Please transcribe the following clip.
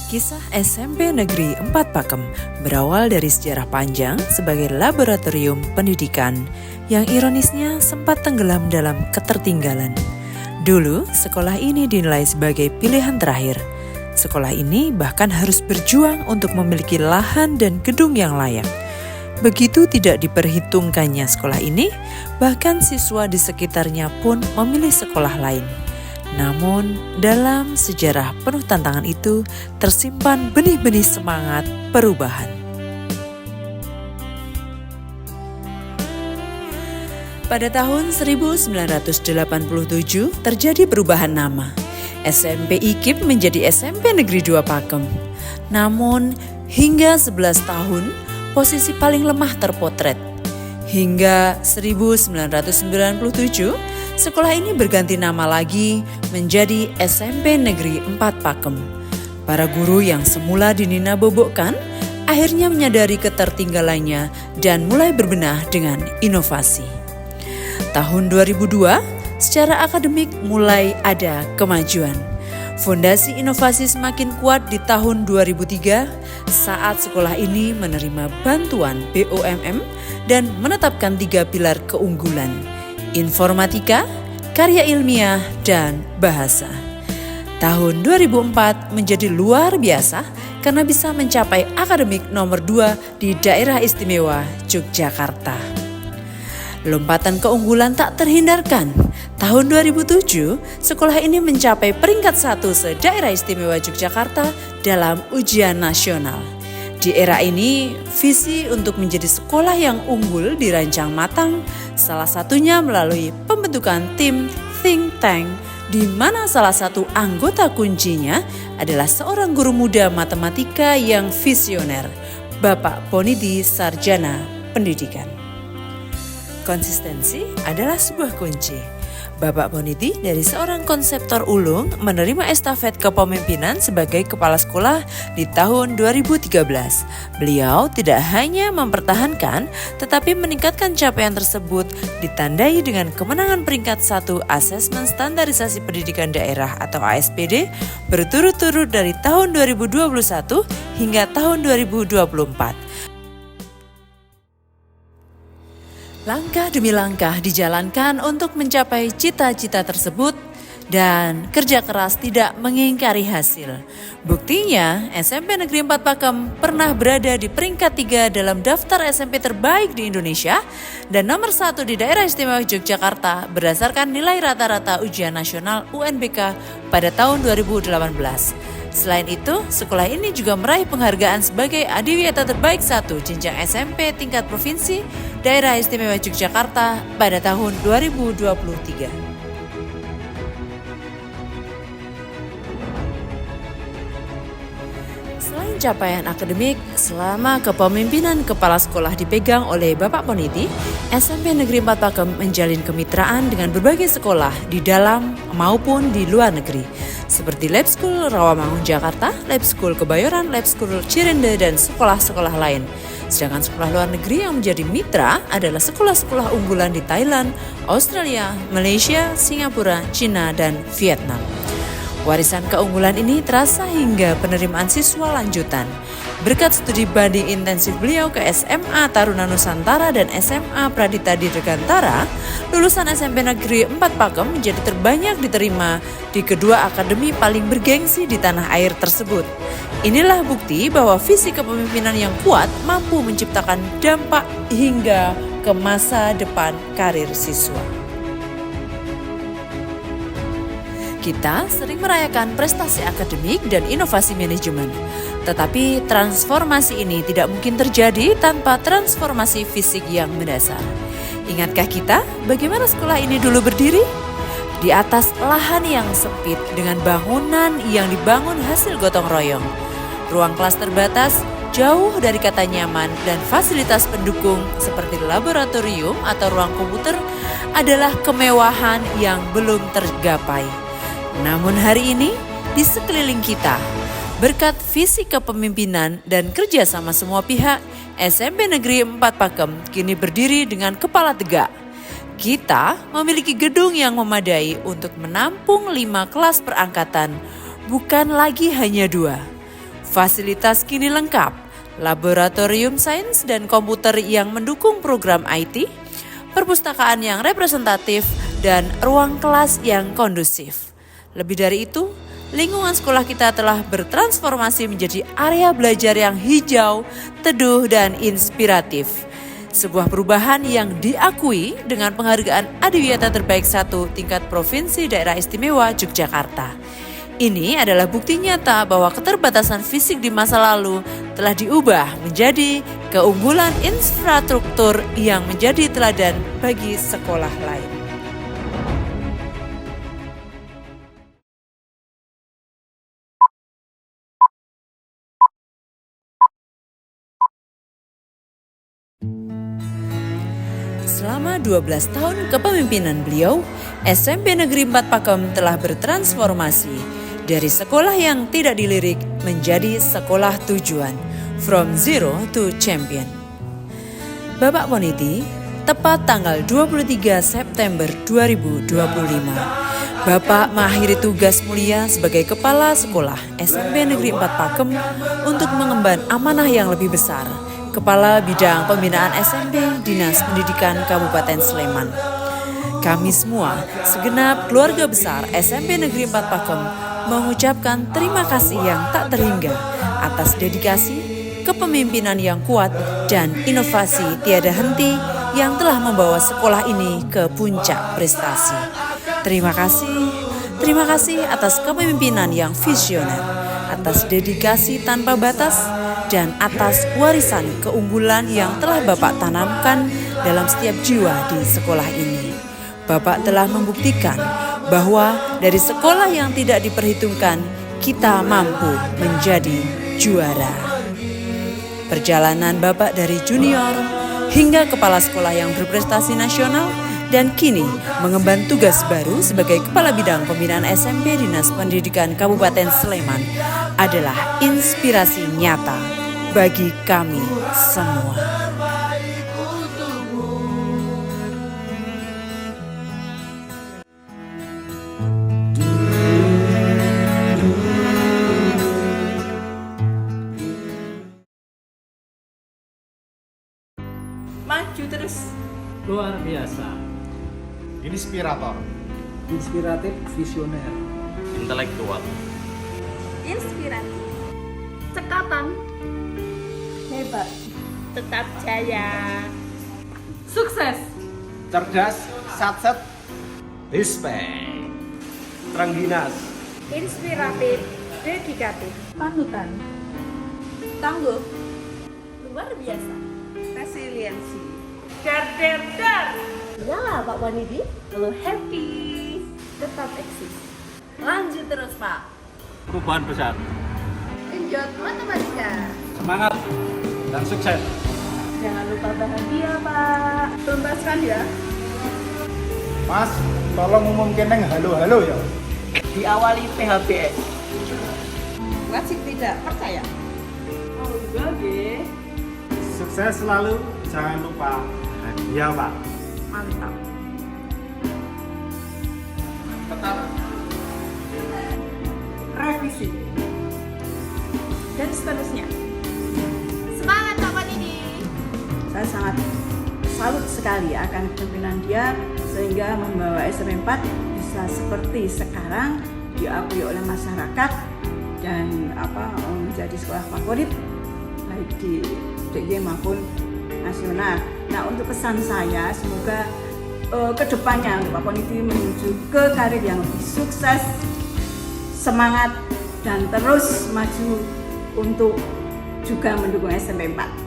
Kisah SMP Negeri 4 Pakem berawal dari sejarah panjang sebagai laboratorium pendidikan yang ironisnya sempat tenggelam dalam ketertinggalan. Dulu, sekolah ini dinilai sebagai pilihan terakhir. Sekolah ini bahkan harus berjuang untuk memiliki lahan dan gedung yang layak. Begitu tidak diperhitungkannya sekolah ini, bahkan siswa di sekitarnya pun memilih sekolah lain. Namun, dalam sejarah penuh tantangan itu tersimpan benih-benih semangat perubahan. Pada tahun 1987 terjadi perubahan nama. SMP IKIP menjadi SMP Negeri 2 Pakem. Namun, hingga 11 tahun, posisi paling lemah terpotret. Hingga 1997, sekolah ini berganti nama lagi menjadi SMP Negeri 4 Pakem. Para guru yang semula dinina-bobokkan akhirnya menyadari ketertinggalannya dan mulai berbenah dengan inovasi. Tahun 2002, secara akademik mulai ada kemajuan. Fondasi inovasi semakin kuat di tahun 2003 saat sekolah ini menerima bantuan BUMN dan menetapkan 3 pilar keunggulan: informatika, karya ilmiah, dan bahasa. Tahun 2004 menjadi luar biasa karena bisa mencapai akademik nomor 2 di Daerah Istimewa Yogyakarta. Lompatan keunggulan tak terhindarkan. Tahun 2007, sekolah ini mencapai peringkat 1 se-Daerah Istimewa Yogyakarta dalam ujian nasional. Di era ini, visi untuk menjadi sekolah yang unggul dirancang matang, salah satunya melalui pembentukan tim think tank, di mana salah satu anggota kuncinya adalah seorang guru muda matematika yang visioner, Bapak Ponidi Sarjana Pendidikan. Konsistensi adalah sebuah kunci. Bapak Ponidi dari seorang konseptor ulung menerima estafet kepemimpinan sebagai kepala sekolah di tahun 2013. Beliau tidak hanya mempertahankan tetapi meningkatkan capaian tersebut ditandai dengan kemenangan peringkat 1 Asesmen Standarisasi Pendidikan Daerah atau ASPD berturut-turut dari tahun 2021 hingga tahun 2024. Langkah demi langkah dijalankan untuk mencapai cita-cita tersebut dan kerja keras tidak mengingkari hasil. Buktinya, SMP Negeri 4 Pakem pernah berada di peringkat 3 dalam daftar SMP terbaik di Indonesia dan nomor 1 di Daerah Istimewa Yogyakarta berdasarkan nilai rata-rata ujian nasional UNBK pada tahun 2018. Selain itu, sekolah ini juga meraih penghargaan sebagai Adiwiyata Terbaik 1 jenjang SMP tingkat provinsi Daerah Istimewa Yogyakarta pada tahun 2023. Selain capaian akademik, selama kepemimpinan kepala sekolah dipegang oleh Bapak Ponidi, SMP Negeri 4 Pakem menjalin kemitraan dengan berbagai sekolah di dalam maupun di luar negeri, seperti Lab School Rawamangun Jakarta, Lab School Kebayoran, Lab School Cirende, dan sekolah-sekolah lain. Sedangkan sekolah luar negeri yang menjadi mitra adalah sekolah-sekolah unggulan di Thailand, Australia, Malaysia, Singapura, Cina, dan Vietnam. Warisan keunggulan ini terasa hingga penerimaan siswa lanjutan. Berkat studi banding intensif beliau ke SMA Taruna Nusantara dan SMA Pradita Dirgantara, lulusan SMP Negeri 4 Pakem menjadi terbanyak diterima di kedua akademi paling bergengsi di tanah air tersebut. Inilah bukti bahwa visi kepemimpinan yang kuat mampu menciptakan dampak hingga ke masa depan karir siswa. Kita sering merayakan prestasi akademik dan inovasi manajemen. Tetapi transformasi ini tidak mungkin terjadi tanpa transformasi fisik yang mendasar. Ingatkah kita bagaimana sekolah ini dulu berdiri? Di atas lahan yang sempit dengan bangunan yang dibangun hasil gotong royong. Ruang kelas terbatas, jauh dari kata nyaman, dan fasilitas pendukung seperti laboratorium atau ruang komputer adalah kemewahan yang belum tergapai. Namun hari ini, di sekeliling kita, berkat visi kepemimpinan dan kerja sama semua pihak, SMP Negeri 4 Pakem kini berdiri dengan kepala tegak. Kita memiliki gedung yang memadai untuk menampung 5 kelas perangkatan, bukan lagi hanya 2. Fasilitas kini lengkap, laboratorium sains dan komputer yang mendukung program IT, perpustakaan yang representatif, dan ruang kelas yang kondusif. Lebih dari itu, lingkungan sekolah kita telah bertransformasi menjadi area belajar yang hijau, teduh, dan inspiratif. Sebuah perubahan yang diakui dengan penghargaan Adiwiyata Terbaik 1 tingkat Provinsi Daerah Istimewa Yogyakarta. Ini adalah bukti nyata bahwa keterbatasan fisik di masa lalu telah diubah menjadi keunggulan infrastruktur yang menjadi teladan bagi sekolah lain. Selama 12 tahun kepemimpinan beliau, SMP Negeri 4 Pakem telah bertransformasi dari sekolah yang tidak dilirik menjadi sekolah tujuan, from zero to champion. Bapak Poniti, tepat tanggal 23 September 2025, Bapak mengakhiri tugas mulia sebagai Kepala Sekolah SMP Negeri 4 Pakem untuk mengemban amanah yang lebih besar, Kepala Bidang Pembinaan SMP Dinas Pendidikan Kabupaten Sleman. Kami semua, segenap keluarga besar SMP Negeri 4 Pakem, mengucapkan terima kasih yang tak terhingga atas dedikasi, kepemimpinan yang kuat, dan inovasi tiada henti yang telah membawa sekolah ini ke puncak prestasi. Terima kasih atas kepemimpinan yang visioner, atas dedikasi tanpa batas, dan atas warisan keunggulan yang telah Bapak tanamkan dalam setiap jiwa di sekolah ini. Bapak telah membuktikan bahwa dari sekolah yang tidak diperhitungkan, kita mampu menjadi juara. Perjalanan Bapak dari junior hingga kepala sekolah yang berprestasi nasional dan kini mengemban tugas baru sebagai Kepala Bidang Pembinaan SMP Dinas Pendidikan Kabupaten Sleman adalah inspirasi nyata bagi kami semua. Maju terus. Luar biasa. Inspirator, Inspiratif, visioner. Intelektual, Inspiratif. Cekatan. Hebat. Tetap jaya. Sukses. cerdas, satset, Respect. Terangginas. Inspiratif. Dedikatif. Panutan. Tangguh. Luar biasa. Resiliensi. Dar. Ya Pak Wanidi, Lo happy. Tetap eksis. Lanjut terus, Pak. Perubahan besar. Enjoy matematika. Semangat dan sukses. Jangan lupa bahagia, Pak. Tuntaskan ya. Mas, tolong umumkan yang halo-halo ya. diawali PHBS. Wajib tidak percaya. Oh, enggak, Ge. Sukses selalu, jangan lupa hadiah Pak. Mantap. Tetap Revisi. Dan seterusnya. semangat Pak Wanidi. Saya sangat salut sekali akan kepemimpinan dia sehingga membawa SMP 4 bisa seperti sekarang diakui oleh masyarakat dan menjadi sekolah favorit baik di DIY maupun nasional. Nah, untuk pesan saya semoga kedepannya untuk Pak Poniti menuju ke karir yang lebih sukses, semangat dan terus maju untuk juga mendukung SMP 4.